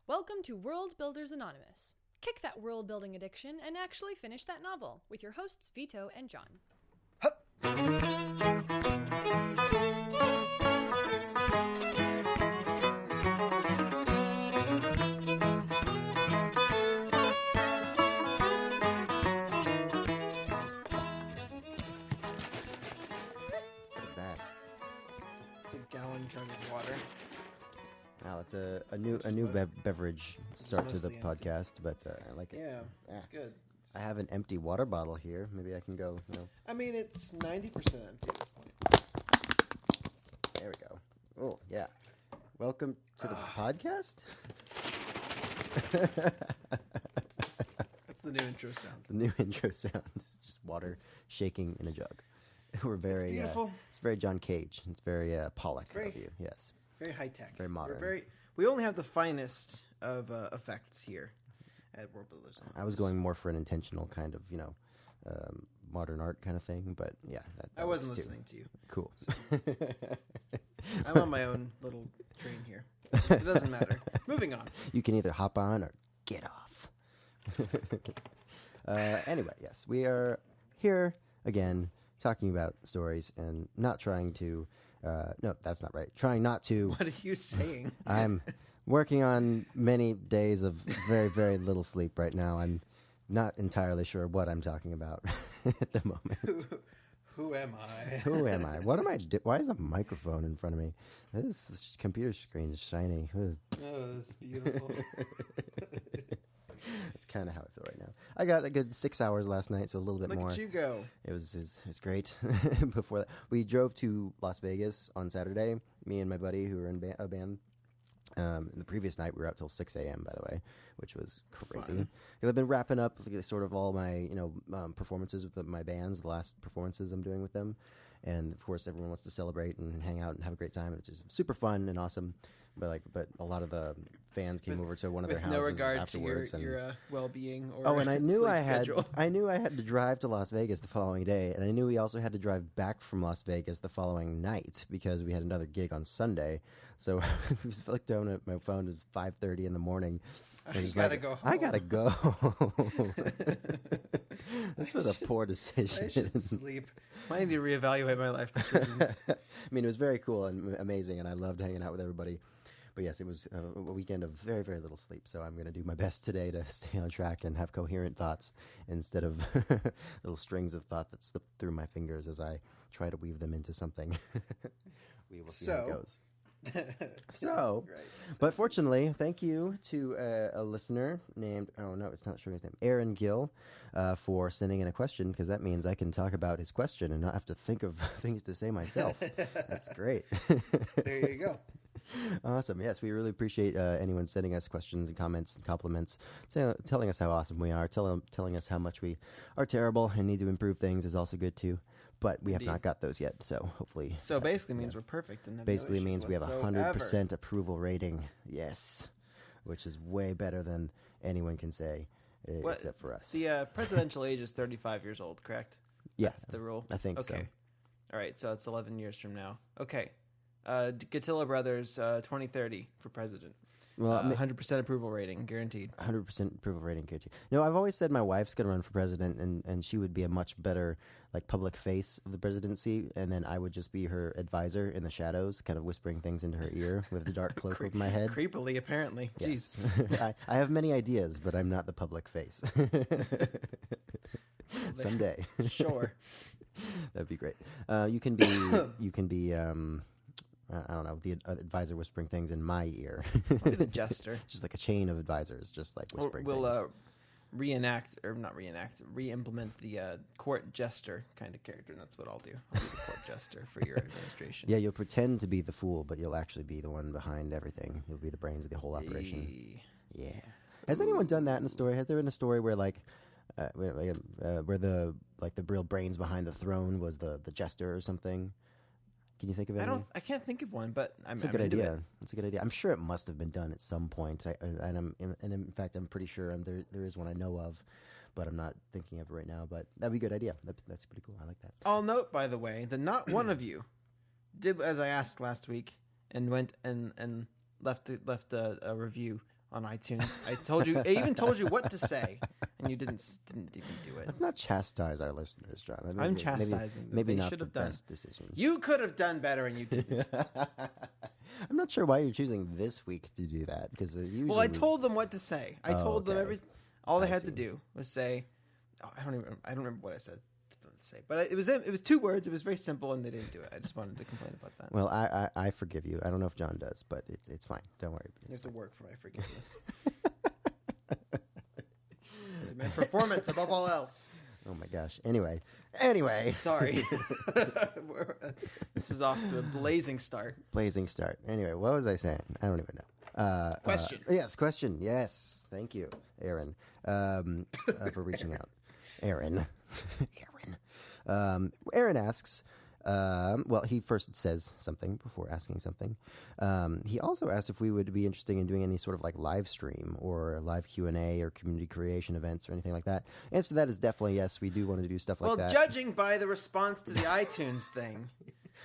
Welcome to World Builders Anonymous. Kick that world building addiction and actually finish that novel with your hosts Vito and John. What's that? It's a gallon jug of water. Wow, it's a new beverage start to the podcast, but I like it. Yeah, it's good. I have an empty water bottle here. Maybe I can go. I mean, it's 90% empty at this point. There we go. Oh yeah. Welcome to the podcast. That's the new intro sound. The new intro sound is just water shaking in a jug. We're very It's beautiful. It's very John Cage. It's very Pollock of you. Yes. Very high tech. Very modern. We only have the finest of effects here at Worldbuilding. I was going more for an intentional kind of modern art kind of thing, but yeah, that I wasn't works too. listening to you. Cool. I'm on my own little train here. It doesn't matter. Moving on. You can either hop on or get off. Anyway, yes, we are here again talking about stories and not trying to. No, that's not right. Trying not to. What are you saying? I'm working on many days of very, very little sleep right now. I'm not entirely sure what I'm talking about at the moment. Who am I? Who am I? What am I? Why is a microphone in front of me? This computer screen is shiny. Ugh. Oh, it's beautiful. That's kind of how I feel right now. I got a good 6 hours last night, so a little bit more. Look at you go. It was great. Before that, we drove to Las Vegas on Saturday. Me and my buddy who were in a band. The previous night we were out till 6 a.m. by the way, which was crazy. Because I've been wrapping up sort of all my performances with my bands, the last performances I'm doing with them, and of course everyone wants to celebrate and hang out and have a great time. It's just super fun and awesome. But a lot of the fans came over to one of their houses with no regard afterwards. to your well-being or and I knew sleep schedule. I knew I had to drive to Las Vegas the following day, and I knew we also had to drive back from Las Vegas the following night because we had another gig on Sunday. So I just looked down at my phone. It was 5:30 in the morning. I gotta go home. I gotta go. This was a poor decision. I should sleep. I need to reevaluate my life decisions. I mean, it was very cool and amazing, and I loved hanging out with everybody. But yes, it was a weekend of very, very little sleep. So I'm going to do my best today to stay on track and have coherent thoughts instead of little strings of thought that slip through my fingers as I try to weave them into something. We will see how it goes. Right. But fortunately, thank you to a listener named, it's not showing his name, Aaron Gill, for sending in a question, because that means I can talk about his question and not have to think of things to say myself. That's great. There you go. Awesome. Yes, we really appreciate anyone sending us questions and comments and compliments, telling us how awesome we are, telling us how much we are terrible and need to improve things is also good too. But we have not got those yet, so hopefully. So basically means we're perfect. And basically means we have 100% approval rating. Yes, which is way better than anyone can say, except for us. The presidential age is 35 years old, correct? Yeah, that's the rule. I think so. Okay. All right, so it's 11 years from now. Okay. Gatilla Brothers, 2030 for president. Well, 100% approval rating, guaranteed. 100% approval rating, guaranteed. No, I've always said my wife's going to run for president, and she would be a much better public face of the presidency, and then I would just be her advisor in the shadows, kind of whispering things into her ear with the dark cloak over my head. Creepily, apparently. Yes. Jeez. I have many ideas, but I'm not the public face. Someday. Sure. That'd be great. You can be. I don't know, the advisor whispering things in my ear. I'll be the jester. Just like a chain of advisors, just like whispering things. We'll re-implement the court jester kind of character, and that's what I'll do. I'll be the court jester for your administration. Yeah, you'll pretend to be the fool, but you'll actually be the one behind everything. You'll be the brains of the whole operation. Yeah. Has anyone done that in a story? Has there been a story where where the real brains behind the throne was the jester or something? Can you think of any? I can't think of one, but it's a good idea. It's a good idea. I'm sure it must have been done at some point. And in fact, I'm pretty sure there is one I know of, but I'm not thinking of it right now. But that'd be a good idea. That's pretty cool. I like that. I'll note, by the way, that not one of you did as I asked last week and went and left a review on iTunes. I even told you what to say, and you didn't even do it. Let's not chastise our listeners, John. I mean, I'm chastising them. Maybe They not should the have done. best decision. You could have done better, and you didn't. I'm not sure why you're choosing this week to do that because usually. Well, I told them what to say. I told them okay. all they I had see. to do was say. I don't remember what I said to say, but it was 2 words. It was very simple, and they didn't do it. I just wanted to complain about that. Well, I forgive you. I don't know if John does, but it's fine. Don't worry. You have to work for my forgiveness. My performance above all else. Oh my gosh. Anyway. Sorry. This is off to a blazing start. Blazing start. Anyway, what was I saying? I don't even know. Question. Yes, question. Yes. Thank you, Aaron, for reaching out. Aaron. Aaron asks, well, he first says something before asking something. He also asked if we would be interested in doing any sort of like live stream or live Q&A or community creation events or anything like that. Answer to that is definitely yes. We do want to do stuff like that. Well, judging by the response to the iTunes thing,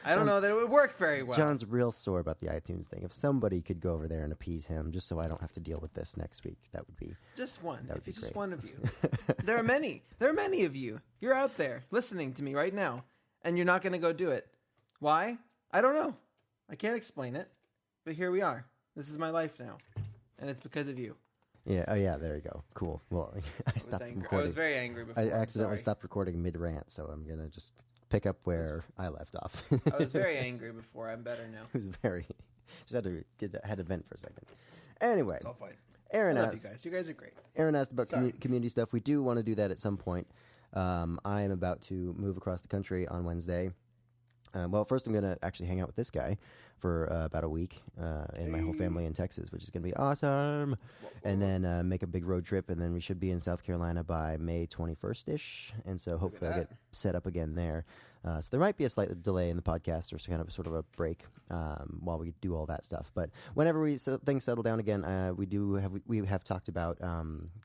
I don't know that it would work very well. John's real sore about the iTunes thing. If somebody could go over there and appease him just so I don't have to deal with this next week, that would be just one. That would If be it's just great. one of you. There are many of you. You're out there listening to me right now, and you're not going to go do it. Why? I don't know. I can't explain it, but here we are. This is my life now, and it's because of you. Yeah. Oh, yeah. There you go. Cool. Well, I stopped I recording. was very angry before. I I'm accidentally sorry. stopped recording mid-rant, so I'm going to just pick up where I left off. I was very angry before. I'm better now. It was very... Just had to vent for a second. Anyway, It's all fine. Aaron I love asked... you guys. You guys are great. Aaron asked about Sorry. community stuff. We do want to do that at some point. I am about to move across the country on Wednesday. Well, first I'm going to actually hang out with this guy for about a week and my whole family in Texas, which is going to be awesome. And then make a big road trip, and then we should be in South Carolina by May 21st-ish. And so hopefully I'll get set up again there. So there might be a slight delay in the podcast or kind of sort of a break while we do all that stuff. But whenever things settle down again, we have talked about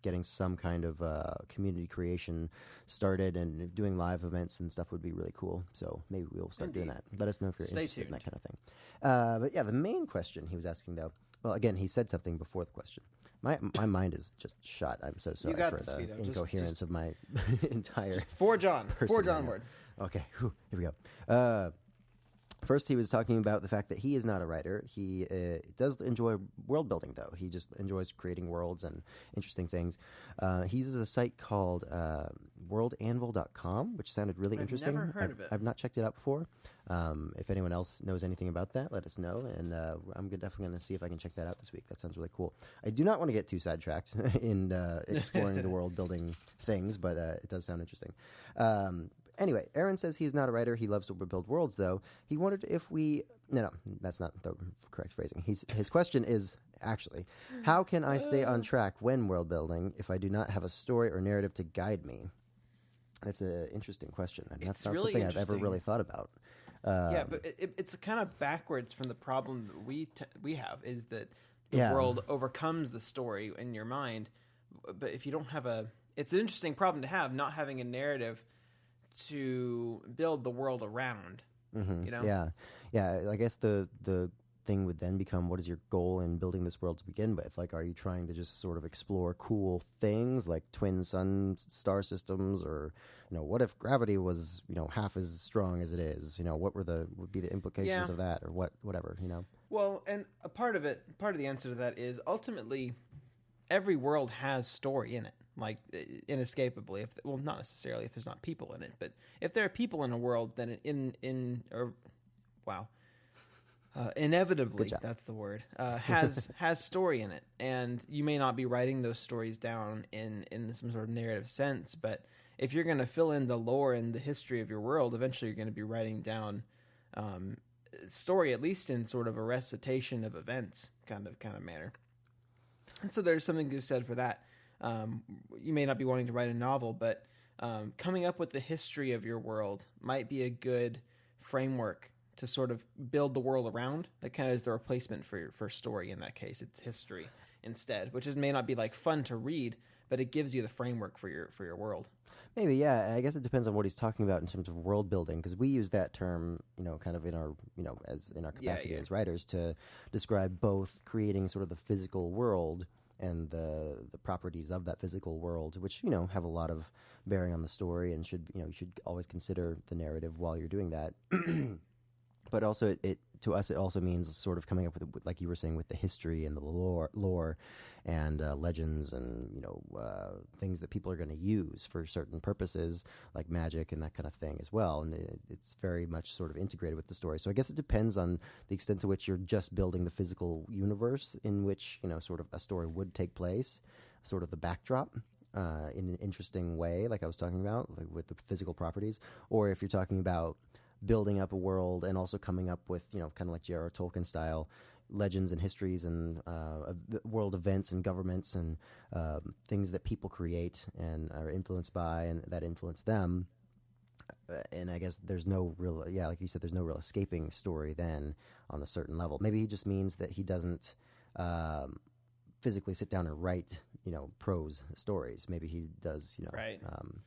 getting some kind of community creation started, and doing live events and stuff would be really cool. So maybe we'll start doing that. Let us know if you're interested in that kind of thing. But yeah, the main question he was asking though. Well, again, he said something before the question. My mind is just shot. I'm so sorry got for this, the Vito. incoherence of my entire. For John personality. word. Okay, here we go. First, he was talking about the fact that he is not a writer. He does enjoy world building, though. He just enjoys creating worlds and interesting things. He uses a site called worldanvil.com, which sounded really interesting. Never heard of it. I've not checked it out before. If anyone else knows anything about that, let us know, and I'm definitely going to see if I can check that out this week. That sounds really cool. I do not want to get too sidetracked in exploring the world building things, but it does sound interesting. Anyway, Aaron says he's not a writer. He loves to build worlds, though. He wondered if we... No, that's not the correct phrasing. His question is, actually, how can I stay on track when world building if I do not have a story or narrative to guide me? That's an interesting question. And that's It's not really something I've ever interesting. really thought about. Yeah, but it's kind of backwards from the problem that we have, is that the Yeah. world overcomes the story in your mind. But if you don't have it's an interesting problem to have, not having a narrative to build the world around. You know? Yeah. I guess the thing would then become, what is your goal in building this world to begin with? Like, are you trying to just sort of explore cool things like twin sun star systems, or what if gravity was half as strong as it is? What would be the implications of that, or whatever. Well, and a part of the answer to that is ultimately every world has story in it, like inescapably. Not necessarily if there's not people in it, but if there are people in a world, then inevitably, that's the word, has story in it. And you may not be writing those stories down in some sort of narrative sense, but if you're going to fill in the lore and the history of your world, eventually you're going to be writing down story, at least in sort of a recitation of events kind of manner. And so there's something to be said for that. You may not be wanting to write a novel, but coming up with the history of your world might be a good framework to sort of build the world around. That kind of is the replacement for story in that case. It's history instead, which may not be like fun to read, but it gives you the framework for your world. Maybe, yeah. I guess it depends on what he's talking about in terms of world building, because we use that term, kind of in our, as in our capacity as writers, to describe both creating sort of the physical world and the properties of that physical world, which, you know, have a lot of bearing on the story, and should, you know, you should always consider the narrative while you're doing that. But also, it to us, it also means sort of coming up with, like you were saying, with the history and the lore and legends, and, you know, things that people are going to use for certain purposes, like magic and that kind of thing as well. And it's very much sort of integrated with the story. So I guess it depends on the extent to which you're just building the physical universe in which, you know, sort of a story would take place, sort of the backdrop. In an interesting way, like I was talking about, like with the physical properties, or if you're talking about building up a world and also coming up with, you know, kind of like J.R.R. Tolkien style legends and histories and world events and governments and things that people create and are influenced by and that influence them. And I guess there's no real, like you said, there's no real escaping story then on a certain level. Maybe he just means that he doesn't physically sit down and write, you know, prose stories. Maybe he does, you know,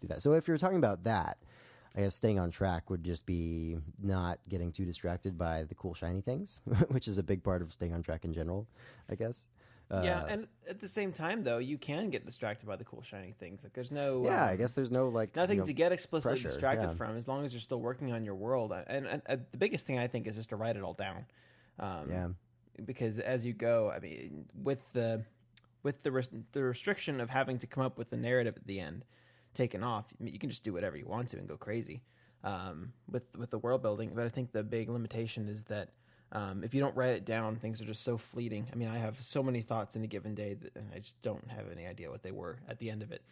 do that. So if you're talking about that, I guess staying on track would just be not getting too distracted by the cool shiny things, which is a big part of staying on track in general, I guess. And at the same time, though, you can get distracted by the cool shiny things. Like there's no I guess there's no like nothing, you know, to get explicitly pressure, distracted from, as long as you're still working on your world. And the biggest thing I think is just to write it all down. Because as you go, I mean, with the restriction of having to come up with the narrative at the end taken off, I mean, you can just do whatever you want to and go crazy with the world building. But I think the big limitation is that if you don't write it down, things are just so fleeting. I mean, I have so many thoughts in a given day that I just don't have any idea what they were at the end of it.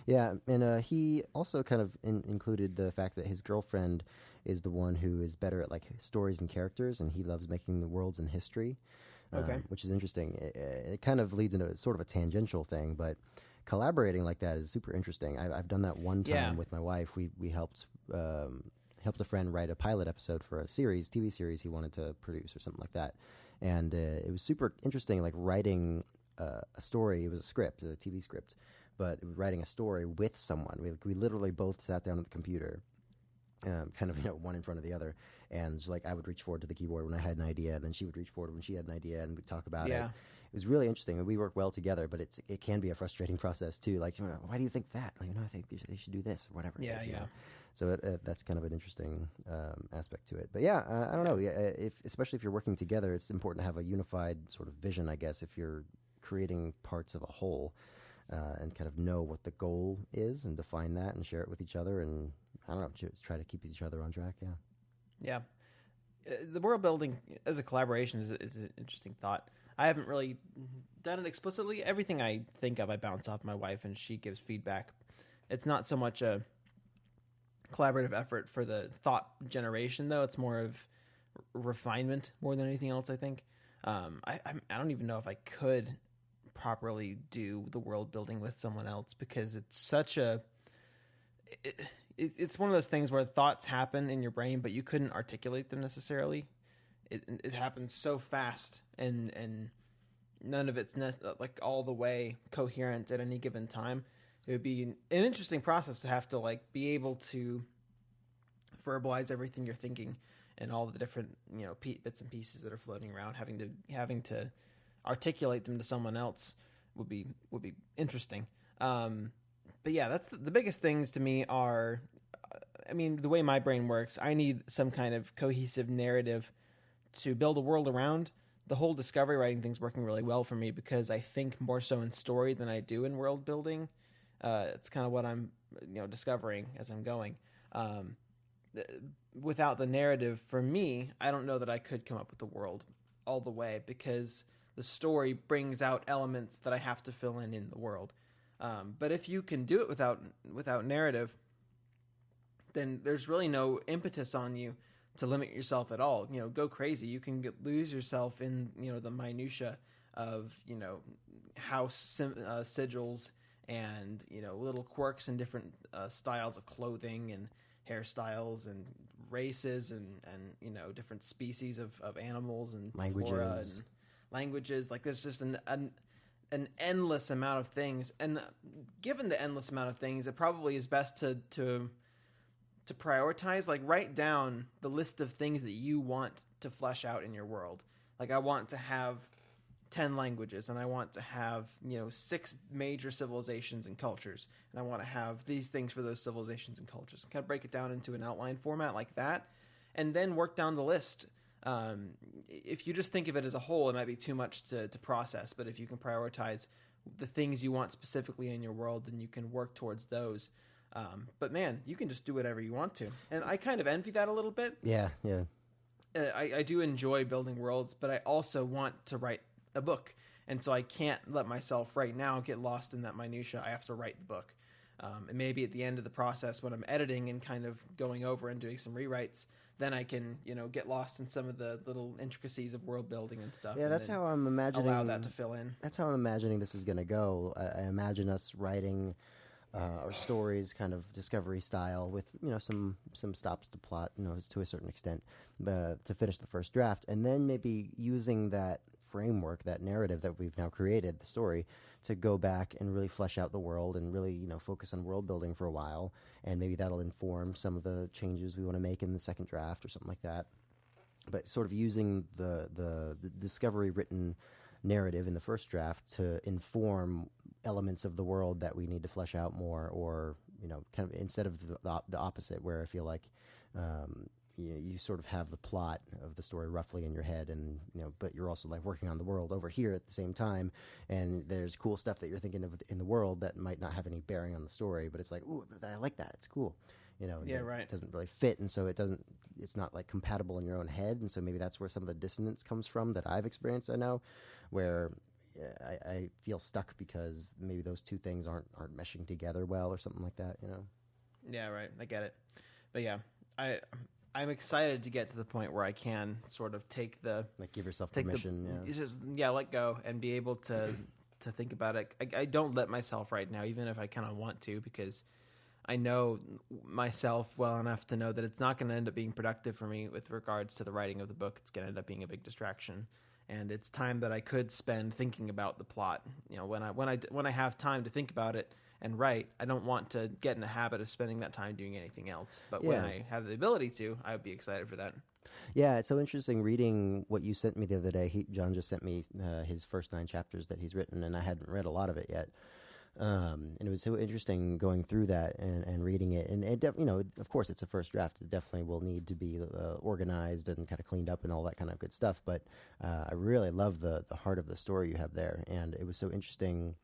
Yeah, and he also kind of included the fact that his girlfriend is the one who is better at like stories and characters, and he loves making the worlds and history, which is interesting. It kind of leads into sort of a tangential thing, but collaborating like that is super interesting. I've done that one time with my wife. We helped a friend write a pilot episode for a TV series he wanted to produce or something like that, and it was super interesting, like writing a story. It was a script, a TV script, but writing a story with someone. We literally both sat down at the computer, kind of, you know, one in front of the other, and just like I would reach forward to the keyboard when I had an idea, and then she would reach forward when she had an idea, and we'd talk about it. It was really interesting, and we work well together, but it can be a frustrating process too. Like, why do you think that? Like, no, I think they should do this or whatever. Yeah, you know? So that's kind of an interesting aspect to it. But I don't know. Especially if you're working together, it's important to have a unified sort of vision, I guess, if you're creating parts of a whole, and kind of know what the goal is and define that and share it with each other, and I don't know, just try to keep each other on track. Yeah. The world building as a collaboration is an interesting thought. I haven't really done it explicitly. Everything I think of, I bounce off my wife, and she gives feedback. It's not so much a collaborative effort for the thought generation, though. It's more of refinement more than anything else, I think. I don't even know if I could properly do the world building with someone else, because it's such a... It's one of those things where thoughts happen in your brain, but you couldn't articulate them necessarily. It happens so fast, and none of it's like all the way coherent at any given time. It would be an interesting process to have to like be able to verbalize everything you're thinking and all the different, you know, bits and pieces that are floating around. Having to articulate them to someone else would be interesting. But yeah, that's the biggest things to me are, I mean, the way my brain works, I need some kind of cohesive narrative to build a world around. The whole discovery writing thing's working really well for me because I think more so in story than I do in world building. It's kind of what I'm, you know, discovering as I'm going. Without the narrative, for me, I don't know that I could come up with the world all the way, because the story brings out elements that I have to fill in the world. But if you can do it without narrative, then there's really no impetus on you to limit yourself at all. You know, go crazy. You can lose yourself in, you know, the minutia of, you know, house sigils and, you know, little quirks and different styles of clothing and hairstyles and races and you know, different species of animals and languages. Flora and languages. Like there's just an endless amount of things. And given the endless amount of things, it probably is best to prioritize, like write down the list of things that you want to flesh out in your world. Like I want to have 10 languages, and I want to have, 6 major civilizations and cultures, and I want to have these things for those civilizations and cultures, and kind of break it down into an outline format like that, and then work down the list. If you just think of it as a whole, it might be too much to process, but if you can prioritize the things you want specifically in your world, then you can work towards those. But man, you can just do whatever you want to. And I kind of envy that a little bit. Yeah. I do enjoy building worlds, but I also want to write a book. And so I can't let myself right now get lost in that minutia. I have to write the book. And maybe at the end of the process, when I'm editing and kind of going over and doing some rewrites, then I can, get lost in some of the little intricacies of world building and stuff. Yeah, that's how I'm imagining. Allow that to fill in. That's how I'm imagining this is going to go. I imagine us writing our stories kind of Discovery style with, some stops to plot, to a certain extent, to finish the first draft. And then maybe using that framework, that narrative that we've now created, the story, to go back and really flesh out the world and really, focus on world building for a while. And maybe that'll inform some of the changes we want to make in the second draft or something like that. But sort of using the Discovery written narrative in the first draft to inform elements of the world that we need to flesh out more, or kind of instead of the opposite, where I feel like you sort of have the plot of the story roughly in your head, and but you're also like working on the world over here at the same time, and there's cool stuff that you're thinking of in the world that might not have any bearing on the story, but it's like, ooh, I like that, it's cool. Right. It doesn't really fit, and so it's not like compatible in your own head, and so maybe that's where some of the dissonance comes from that I've experienced. I know, where I feel stuck because maybe those two things aren't meshing together well or something like that. Yeah, right. I get it, but yeah, I'm excited to get to the point where I can sort of give yourself permission. Let go and be able to think about it. I don't let myself right now, even if I kind of want to, because I know myself well enough to know that it's not going to end up being productive for me with regards to the writing of the book. It's going to end up being a big distraction, and it's time that I could spend thinking about the plot. When I have time to think about it and write, I don't want to get in a habit of spending that time doing anything else. But when I have the ability to, I would be excited for that. Yeah, it's so interesting reading what you sent me the other day. John just sent me his first 9 chapters that he's written, and I hadn't read a lot of it yet. And it was so interesting going through that and reading it. And it, of course, it's a first draft. It definitely will need to be organized and kind of cleaned up and all that kind of good stuff. But I really love the heart of the story you have there. And it was so interesting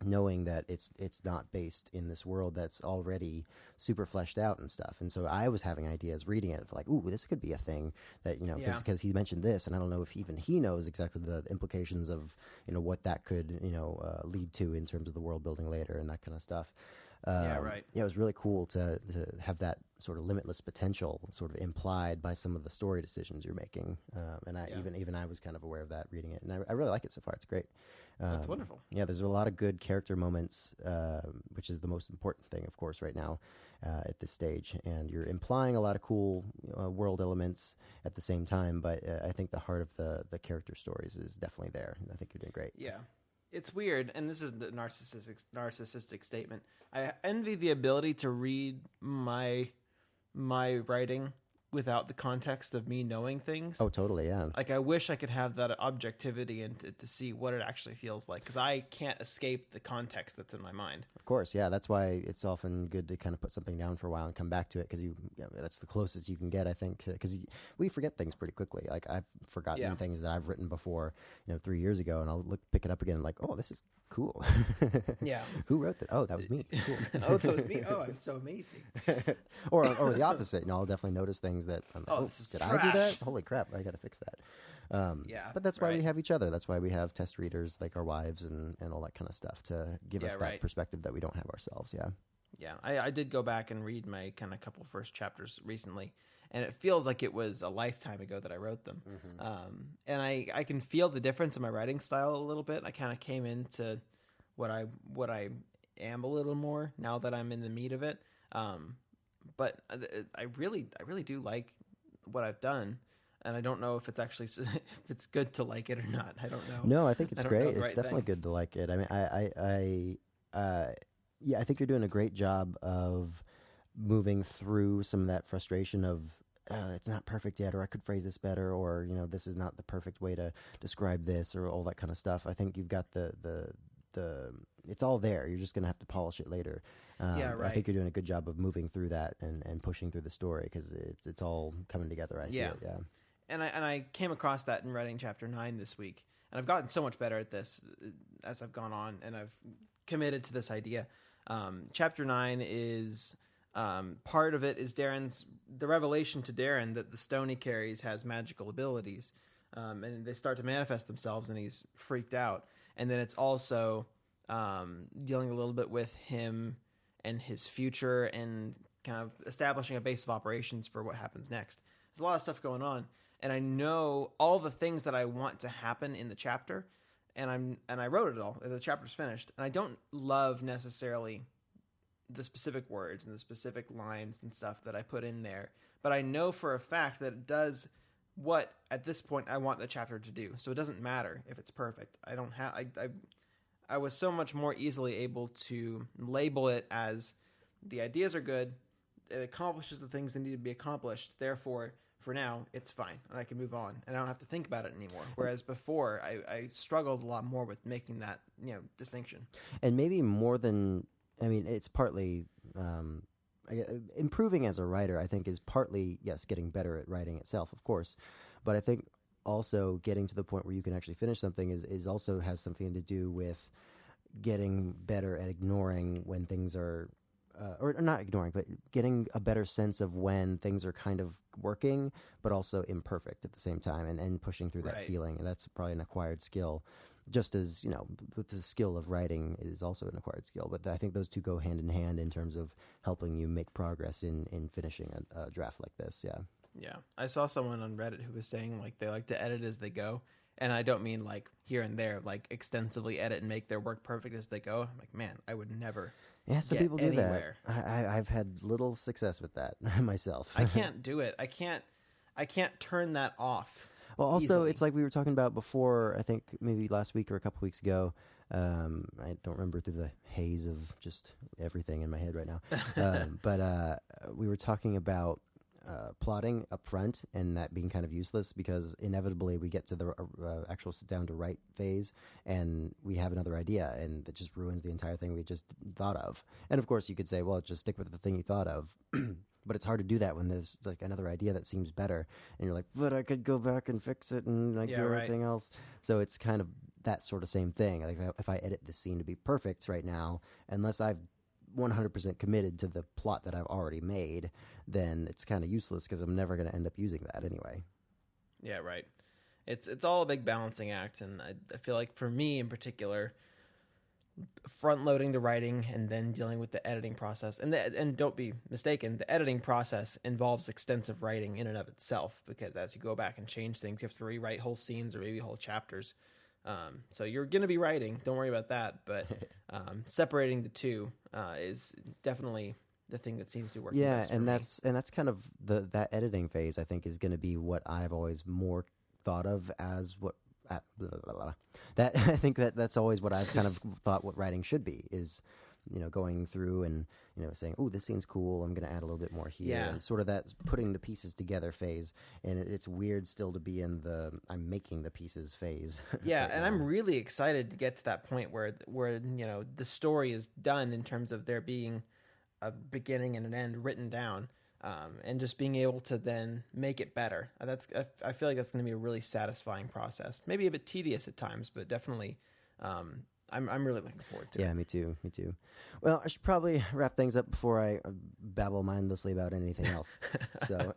knowing that it's not based in this world that's already super fleshed out and stuff. And so I was having ideas reading it for like, ooh, this could be a thing that, because he mentioned this, and I don't know if even he knows exactly the implications of, what that could, lead to in terms of the world building later and that kind of stuff. Right. Yeah, it was really cool to have that sort of limitless potential sort of implied by some of the story decisions you're making. And even I was kind of aware of that reading it, and I really like it so far. It's great. That's wonderful. Yeah, there's a lot of good character moments, which is the most important thing, of course, right now at this stage. And you're implying a lot of cool world elements at the same time, but I think the heart of the character stories is definitely there. And I think you're doing great. Yeah. It's weird, and this is the narcissistic statement. I envy the ability to read my writing without the context of me knowing things. Oh, totally, yeah. Like, I wish I could have that objectivity and to see what it actually feels like, because I can't escape the context that's in my mind. Of course, yeah. That's why it's often good to kind of put something down for a while and come back to it, because that's the closest you can get, I think, because we forget things pretty quickly. Like, I've forgotten things that I've written before, 3 years ago, and I'll pick it up again and like, oh, this is cool. Yeah. Who wrote that? Oh, that was me. Cool. Oh, that was me. Oh, I'm so amazing. or the opposite. I'll definitely notice things that I'm like, this is did trash. I do that? Holy crap, I got to fix that. But that's why we have each other. That's why we have test readers like our wives and all that kind of stuff to give us that perspective that we don't have ourselves. Yeah. Yeah. I did go back and read my kind of couple first chapters recently, and it feels like it was a lifetime ago that I wrote them. Mm-hmm. And I can feel the difference in my writing style a little bit. I kind of came into what I am a little more now that I'm in the meat of it. But I really do like what I've done, and I don't know if it's actually if it's good to like it or not. I don't know. No, I think it's great. It's definitely good to like it. I mean, I think you're doing a great job of moving through some of that frustration of it's not perfect yet, or I could phrase this better, or this is not the perfect way to describe this, or all that kind of stuff. I think you've got the it's all there. You're just gonna have to polish it later. Yeah, right. I think you're doing a good job of moving through that and pushing through the story, because it's all coming together. I see it. Yeah. And I came across that in writing chapter 9 this week, and I've gotten so much better at this as I've gone on, and I've committed to this idea. Chapter 9 is part of it is the revelation to Darren that the stone he carries has magical abilities, and they start to manifest themselves, and he's freaked out. And then it's also dealing a little bit with him and his future, and kind of establishing a base of operations for what happens next. There's a lot of stuff going on, and I know all the things that I want to happen in the chapter, and I wrote it all. The chapter's finished, and I don't love necessarily the specific words and the specific lines and stuff that I put in there, but I know for a fact that it does what at this point I want the chapter to do. So it doesn't matter if it's perfect. I was so much more easily able to label it as the ideas are good, it accomplishes the things that need to be accomplished, therefore for now it's fine and I can move on and I don't have to think about it anymore. Whereas before I struggled a lot more with making that distinction. And maybe more than, it's partly improving as a writer, I think, is partly, yes, getting better at writing itself, of course. But I think also getting to the point where you can actually finish something is also has something to do with getting better at ignoring when things are, or not ignoring, but getting a better sense of when things are kind of working, but also imperfect at the same time, and pushing through that feeling. And that's probably an acquired skill. Just as, with the skill of writing is also an acquired skill. But I think those two go hand in hand in terms of helping you make progress in finishing a draft like this. Yeah. Yeah. I saw someone on Reddit who was saying, they like to edit as they go. And I don't mean, here and there, extensively edit and make their work perfect as they go. I'm like, man, I would never some get people do anywhere. that. I've had little success with that myself. I can't do it. I can't turn that off. Well, also, easily. It's like we were talking about before, I think maybe last week or a couple weeks ago. I don't remember through the haze of just everything in my head right now. But we were talking about plotting up front and that being kind of useless, because inevitably we get to the actual sit down to write phase and we have another idea, and that just ruins the entire thing we just thought of. And of course you could say, well, just stick with the thing you thought of. But it's hard to do that when there's another idea that seems better, and you're like, but I could go back and fix it and do everything else. So it's kind of that sort of same thing. Like if I edit this scene to be perfect right now, unless I've 100% committed to the plot that I've already made, then it's kind of useless, because I'm never going to end up using that anyway. Yeah, right. It's all a big balancing act, and I feel like for me in particular, front-loading the writing and then dealing with the editing process. And don't be mistaken, the editing process involves extensive writing in and of itself, because as you go back and change things, you have to rewrite whole scenes or maybe whole chapters. So you're going to be writing. Don't worry about that. But separating the two is definitely the thing that seems to be working best for me. That's kind of that editing phase, I think, is going to be what I've always more thought of as what blah, blah, blah. That I think that's always what I've kind of thought what writing should be, is going through and saying, oh, this scene's cool, I'm going to add a little bit more here, and sort of that putting the pieces together phase. And it's weird still to be in the I'm making the pieces phase. Yeah, and I'm really excited to get to that point where the story is done in terms of there being a beginning and an end written down. And just being able to then make it better. I feel like that's going to be a really satisfying process. Maybe a bit tedious at times, but definitely, I'm really looking forward to it. Yeah, me too. Well, I should probably wrap things up before I babble mindlessly about anything else. So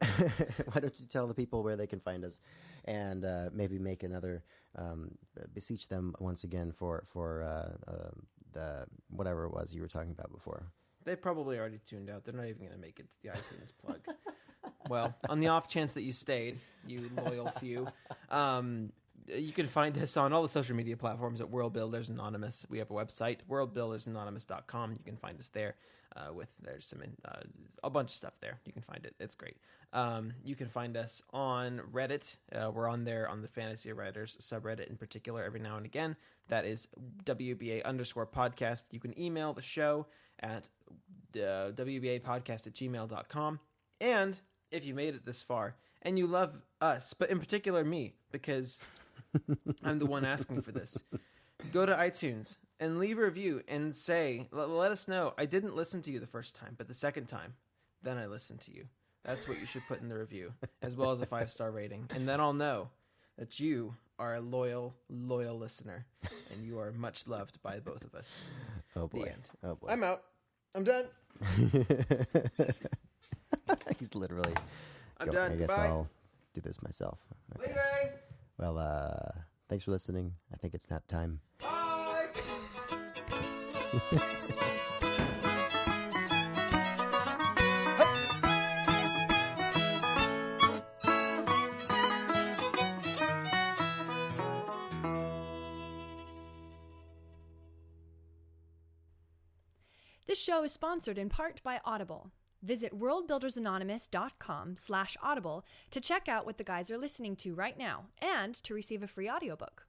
why don't you tell the people where they can find us, and maybe make another beseech them once again for the whatever it was you were talking about before. They probably already tuned out. They're not even going to make it to the iTunes plug. Well, on the off chance that you stayed, you loyal few, you can find us on all the social media platforms at World Builders Anonymous. We have a website, worldbuildersanonymous.com. You can find us there. There's some a bunch of stuff there. You can find it. It's great. You can find us on Reddit. We're on there on the Fantasy Writers subreddit in particular every now and again. That is WBA_podcast. You can email the show at WBApodcast@gmail.com. And if you made it this far and you love us, but in particular me, because I'm the one asking for this, go to iTunes and leave a review and say, let us know, I didn't listen to you the first time, but the second time, then I listened to you. That's what you should put in the review, as well as a 5-star rating. And then I'll know that you are a loyal listener, and you are much loved by both of us. Oh boy. The end. Oh boy. I'm out. I'm done. He's literally. I'm done. I guess Bye. I'll do this myself. Okay. Leaving. Well, thanks for listening. I think it's nap time. Bye. This show is sponsored in part by Audible. Visit worldbuildersanonymous.com/audible to check out what the guys are listening to right now and to receive a free audiobook.